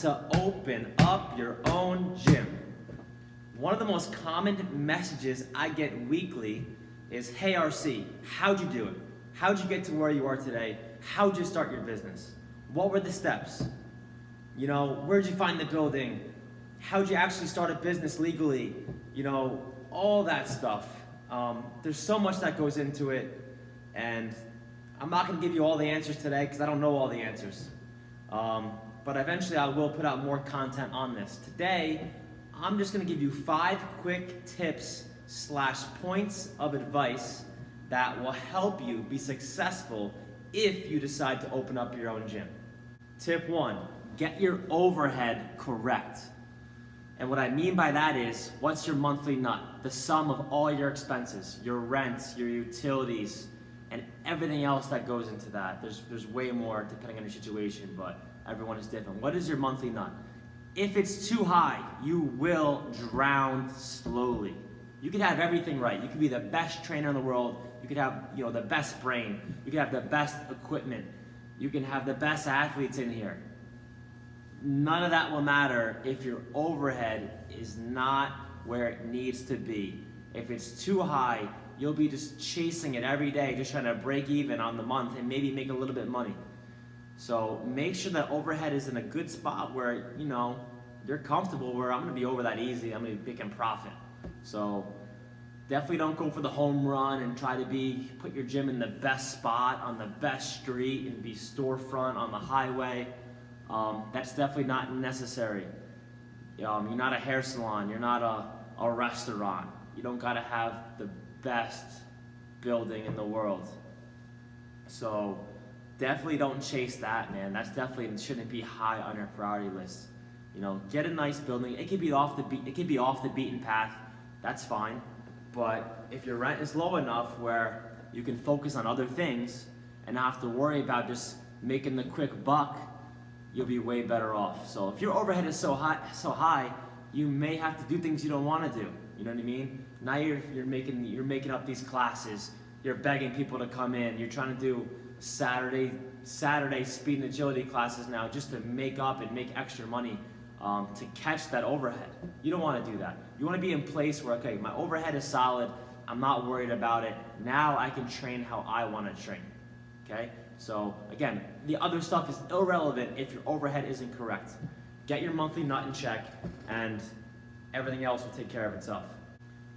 to open up your own gym. One of the most common messages I get weekly is, hey RC, how'd you do it? How'd you get to where you are today? How'd you start your business? What were the steps? You know, where'd you find the building? How'd you actually start a business legally? You know, all that stuff. There's so much that goes into it, and I'm not gonna give you all the answers today because I don't know all the answers. But eventually I will put out more content on this. Today, I'm just gonna give you 5 quick tips / points of advice that will help you be successful if you decide to open up your own gym. Tip 1, get your overhead correct. And what I mean by that is, what's your monthly nut? The sum of all your expenses, your rents, your utilities, and everything else that goes into that. There's way more depending on your situation, but everyone is different. What is your monthly nut? If it's too high, you will drown slowly. You could have everything right. You could be the best trainer in the world. You could have, you know, the best brain. You could have the best equipment. You can have the best athletes in here. None of that will matter if your overhead is not where it needs to be. If it's too high, you'll be just chasing it every day, just trying to break even on the month and maybe make a little bit of money. So make sure that overhead is in a good spot where, you know, you're comfortable, where I'm gonna be over that easy, I'm gonna be making profit. So definitely don't go for the home run and try to put your gym in the best spot on the best street and be storefront on the highway. That's definitely not necessary. You're not a hair salon, you're not a restaurant. You don't gotta have the best building in the world. So definitely don't chase that, man. That's definitely shouldn't be high on your priority list. You know, get a nice building. It could be off the beaten path. That's fine. But if your rent is low enough where you can focus on other things and not have to worry about just making the quick buck, you'll be way better off. So if your overhead is so high, you may have to do things you don't want to do. You know what I mean? Now you're making up these classes. You're begging people to come in. You're trying to do Saturday speed and agility classes now just to make up and make extra money to catch that overhead. You don't want to do that. You want to be in place where, okay, my overhead is solid. I'm not worried about it. Now I can train how I want to train. Okay? So again, the other stuff is irrelevant if your overhead isn't correct. Get your monthly nut in check and everything else will take care of itself.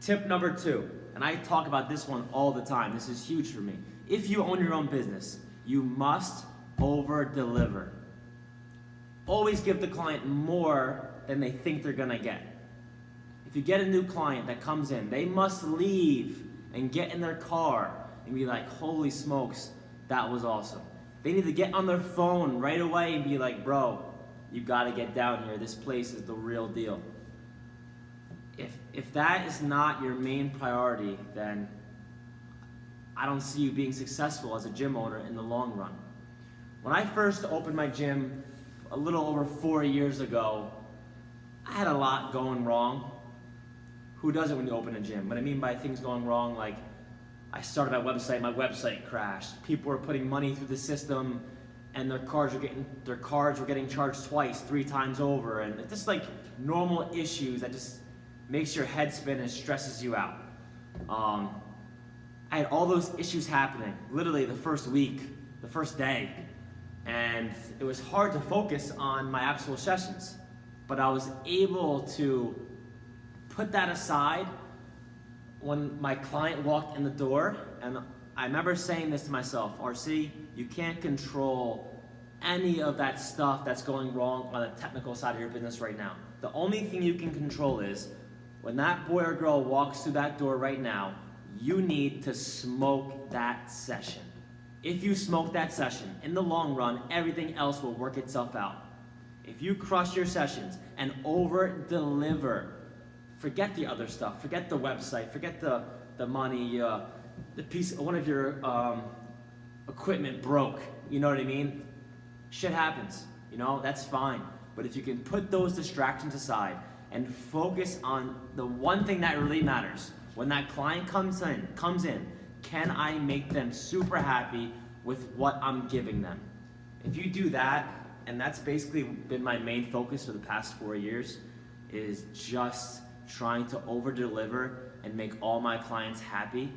Tip number 2, and I talk about this one all the time. This is huge for me. If you own your own business, you must over-deliver. Always give the client more than they think they're gonna get. If you get a new client that comes in, they must leave and get in their car and be like, holy smokes, that was awesome. They need to get on their phone right away and be like, bro, you gotta get down here. This place is the real deal. If that is not your main priority, then I don't see you being successful as a gym owner in the long run. When I first opened my gym a little over 4 years ago, I had a lot going wrong. Who doesn't when you open a gym? What I mean by things going wrong, like I started my website crashed. People were putting money through the system and their cards were getting charged twice, 3 times over, and it's just like normal issues that just makes your head spin and stresses you out. I had all those issues happening literally the first week, the first day, and it was hard to focus on my actual sessions, but I was able to put that aside when my client walked in the door. And I remember saying this to myself, RC, you can't control any of that stuff that's going wrong on the technical side of your business right now. The only thing you can control is when that boy or girl walks through that door right now, you need to smoke that session. If you smoke that session, in the long run, everything else will work itself out. If you crush your sessions and over-deliver, forget the other stuff, forget the website, forget the money, one of your equipment broke, you know what I mean? Shit happens, you know, that's fine. But if you can put those distractions aside and focus on the one thing that really matters, when that client comes in, can I make them super happy with what I'm giving them? If you do that, And that's basically been my main focus for the past 4 years, is just trying to over deliver and make all my clients happy.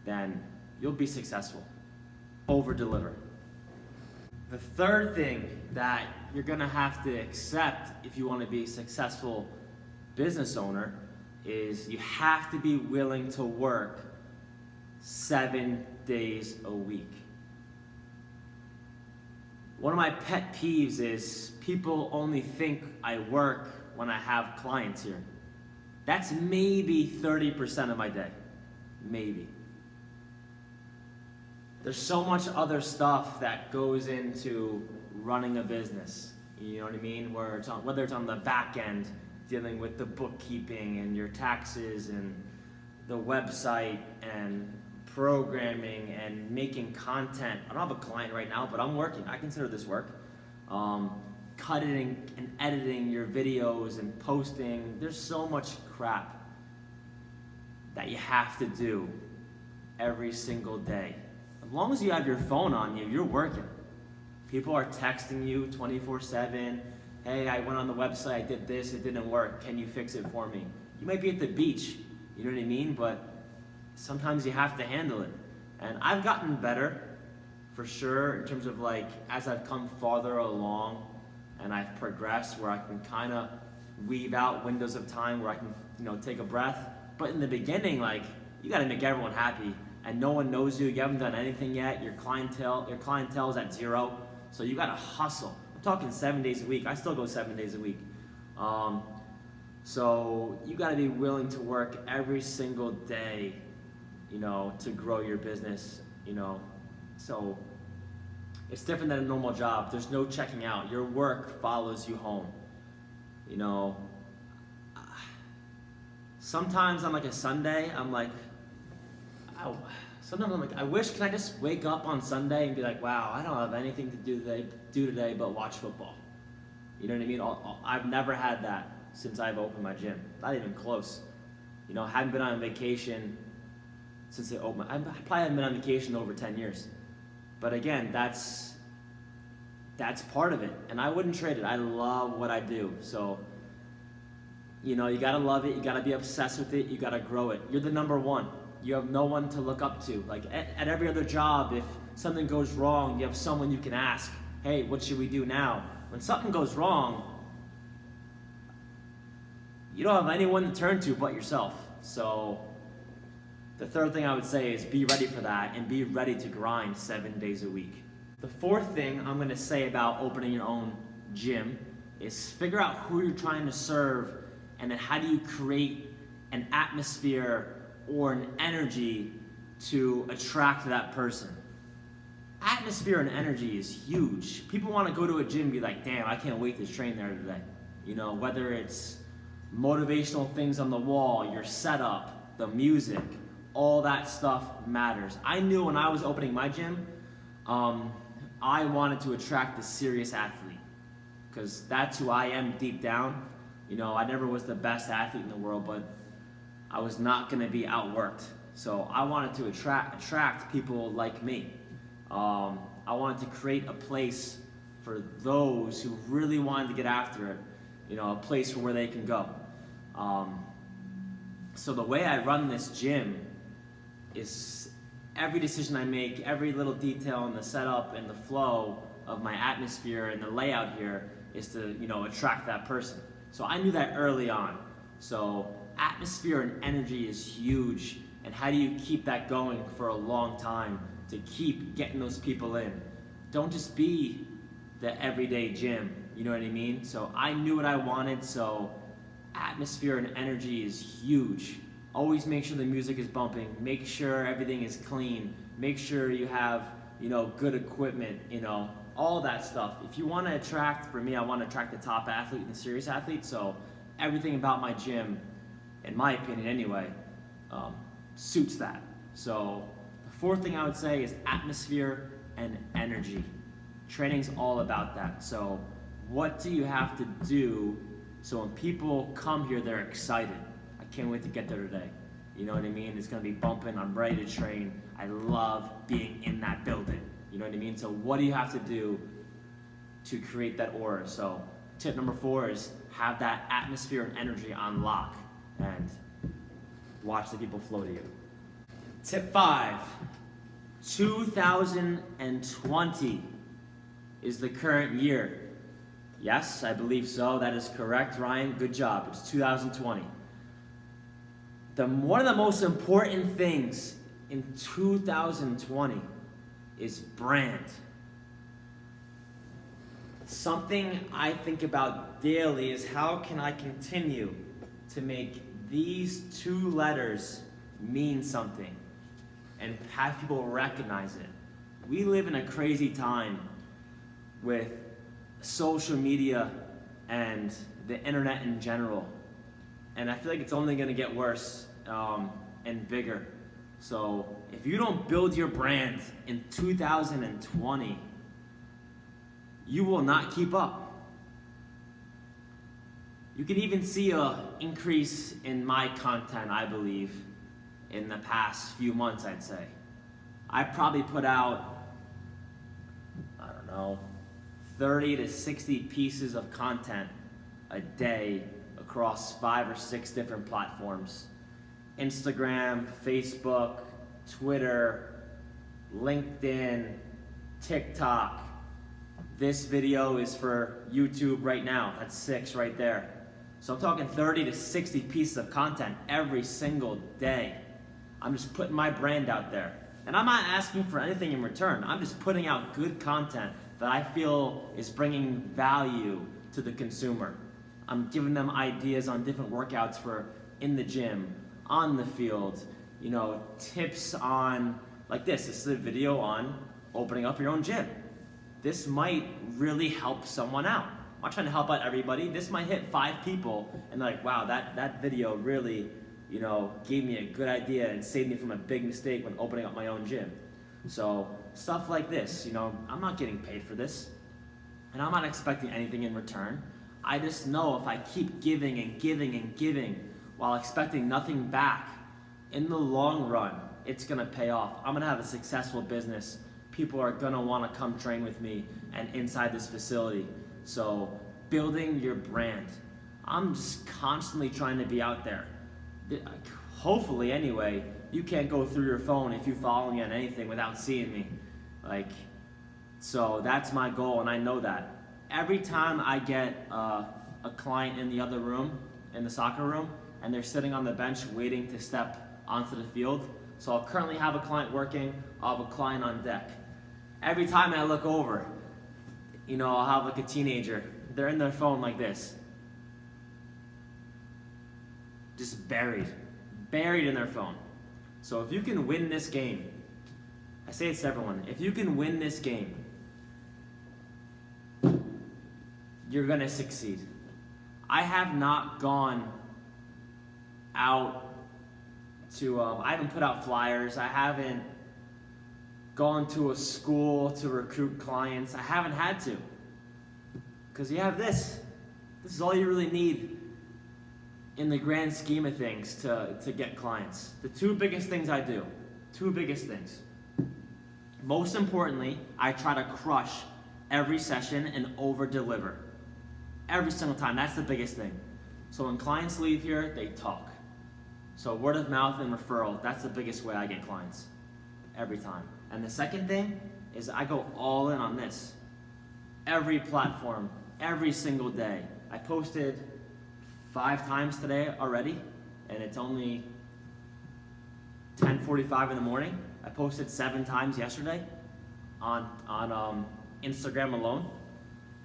Then you'll be successful. Over deliver. The third thing that you're gonna have to accept if you want to be a successful business owner is you have to be willing to work 7 days a week. One of my pet peeves is people only think I work when I have clients here. That's maybe 30% of my day, maybe. There's so much other stuff that goes into running a business, you know what I mean? Whether it's on the back end, dealing with the bookkeeping and your taxes and the website and programming and making content. I don't have a client right now, but I'm working. I consider this work. Cutting and editing your videos and posting. There's so much crap that you have to do every single day. As long as you have your phone on you, you're working. People are texting you 24/7. Hey, I went on the website, I did this, it didn't work. Can you fix it for me? You might be at the beach, you know what I mean? But sometimes you have to handle it. And I've gotten better, for sure, in terms of like, as I've come farther along and I've progressed, where I can kind of weave out windows of time where I can, take a breath. But in the beginning, like, you got to make everyone happy, and no one knows you. You haven't done anything yet. Your clientele is at zero, so you got to hustle. I'm talking 7 days a week. I still go 7 days a week. So you got to be willing to work every single day, to grow your business. So it's different than a normal job. There's no checking out. Your work follows you home. Sometimes on like a Sunday, I wish, can I just wake up on Sunday and be like, wow, I don't have anything to do today but watch football. You know what I mean? I've never had that since I've opened my gym. Not even close. I haven't been on vacation since they opened. I probably haven't been on vacation in over 10 years. But again, that's part of it. And I wouldn't trade it. I love what I do. So, you gotta love it. You gotta be obsessed with it. You gotta grow it. You're the number one. You have no one to look up to. Like at every other job, if something goes wrong, you have someone you can ask, hey, what should we do now? When something goes wrong, you don't have anyone to turn to but yourself. So the third thing I would say is be ready for that and be ready to grind 7 days a week. The fourth thing I'm gonna say about opening your own gym is figure out who you're trying to serve, and then how do you create an atmosphere or an energy to attract that person. Atmosphere and energy is huge. People want to go to a gym and be like, damn, I can't wait to train there today. Whether it's motivational things on the wall, your setup, the music, all that stuff matters. I knew when I was opening my gym, I wanted to attract the serious athlete, because that's who I am deep down. I never was the best athlete in the world, but I was not going to be outworked. So I wanted to attract people like me. I wanted to create a place for those who really wanted to get after it, a place where they can go. So the way I run this gym is every decision I make, every little detail in the setup and the flow of my atmosphere and the layout here is to, attract that person. So I knew that early on. So atmosphere and energy is huge. And how do you keep that going for a long time to keep getting those people in? Don't just be the everyday gym, you know what I mean? So I knew what I wanted, so atmosphere and energy is huge. Always make sure the music is bumping, make sure everything is clean, make sure you have, good equipment, all that stuff. If you want to attract, for me, I want to attract the top athlete and the serious athlete, so everything about my gym, in my opinion anyway, suits that. So the fourth thing I would say is atmosphere and energy. Training's all about that. So what do you have to do so when people come here, they're excited? I can't wait to get there today. You know what I mean? It's gonna be bumping, I'm ready to train. I love being in that building. You know what I mean? So what do you have to do to create that aura. So tip number 4 is have that atmosphere and energy on lock and watch the people flow to you. Tip 5, 2020 is the current year. Yes, I believe so. That is correct, Ryan. Good job. It's 2020. One of the most important things in 2020 is brand. Something I think about daily is how can I continue to make these 2 letters mean something and have people recognize it. We live in a crazy time with social media and the internet in general, and I feel like it's only going to get worse and bigger. So if you don't build your brand in 2020, you will not keep up. You can even see an increase in my content, I believe, in the past few months, I'd say. I probably put out, I don't know, 30 to 60 pieces of content a day across 5 or 6 different platforms. Instagram, Facebook, Twitter, LinkedIn, TikTok. This video is for YouTube right now. That's 6 right there. So I'm talking 30 to 60 pieces of content every single day. I'm just putting my brand out there. And I'm not asking for anything in return. I'm just putting out good content that I feel is bringing value to the consumer. I'm giving them ideas on different workouts for in the gym, on the field, tips on, like this. This is a video on opening up your own gym. This might really help someone out. I'm not trying to help out everybody. This might hit 5 people and they're like, wow, that video really, gave me a good idea and saved me from a big mistake when opening up my own gym. So stuff like this, I'm not getting paid for this, and I'm not expecting anything in return. I just know if I keep giving and giving and giving while expecting nothing back, in the long run, it's gonna pay off. I'm gonna have a successful business. People are gonna wanna come train with me and inside this facility. So building your brand. I'm just constantly trying to be out there. Hopefully anyway, you can't go through your phone if you follow me on anything without seeing me. So that's my goal, and I know that. Every time I get a client in the other room, in the soccer room, and they're sitting on the bench waiting to step onto the field. So I'll currently have a client working, I'll have a client on deck. Every time I look over, I'll have like a teenager, they're in their phone like this. Just buried in their phone. So if you can win this game, I say it to everyone, if you can win this game, you're gonna succeed. I have not gone out to, I haven't put out flyers, I haven't gone to a school to recruit clients, I haven't had to. Because you have this. This is all you really need in the grand scheme of things to get clients. The 2 biggest things I do, 2 biggest things. Most importantly, I try to crush every session and over-deliver. Every single time, that's the biggest thing. So when clients leave here, they talk. So word of mouth and referral, that's the biggest way I get clients. Every time. And the second thing is I go all in on this. Every platform, every single day. I posted 5 times today already, and it's only 10:45 in the morning. I posted 7 times yesterday on Instagram alone.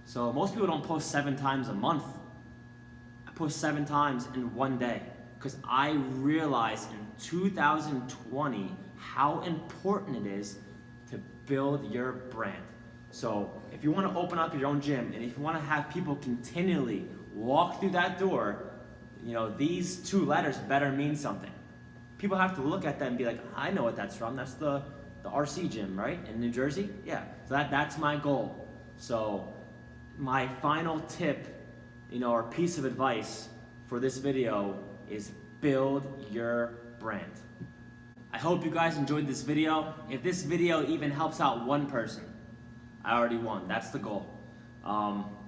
So most people don't post 7 times a month. I post 7 times in one day because I realized in 2020 how important it is to build your brand. So if you want to open up your own gym and if you want to have people continually walk through that door, these 2 letters better mean something. People have to look at that and be like, I know what that's from. That's the RC gym, right? In New Jersey? Yeah. So that's my goal. So my final tip, or piece of advice for this video is build your brand. I hope you guys enjoyed this video. If this video even helps out one person, I already won. That's the goal.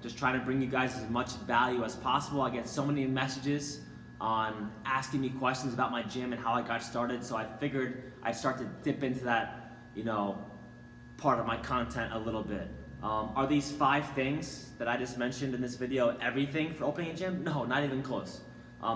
Just trying to bring you guys as much value as possible. I get so many messages on asking me questions about my gym and how I got started, so I figured I'd start to dip into that, part of my content a little bit. Are these 5 things that I just mentioned in this video everything for opening a gym? No, not even close.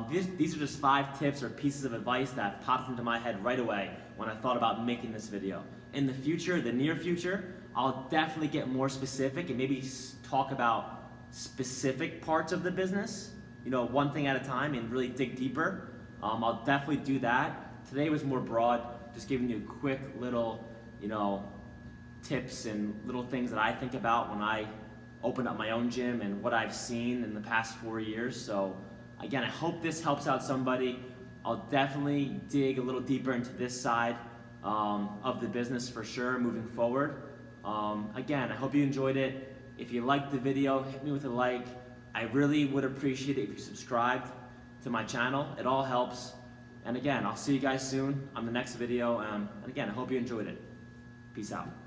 These are just 5 tips or pieces of advice that popped into my head right away when I thought about making this video. In the future, the near future, I'll definitely get more specific and maybe talk about specific parts of the business, one thing at a time, and really dig deeper. I'll definitely do that. Today was more broad, just giving you quick little, tips and little things that I think about when I open up my own gym and what I've seen in the past 4 years. So again, I hope this helps out somebody. I'll definitely dig a little deeper into this side of the business for sure moving forward. Again, I hope you enjoyed it. If you liked the video, hit me with a like. I really would appreciate it if you subscribed to my channel. It all helps. And again, I'll see you guys soon on the next video. And again, I hope you enjoyed it. Peace out.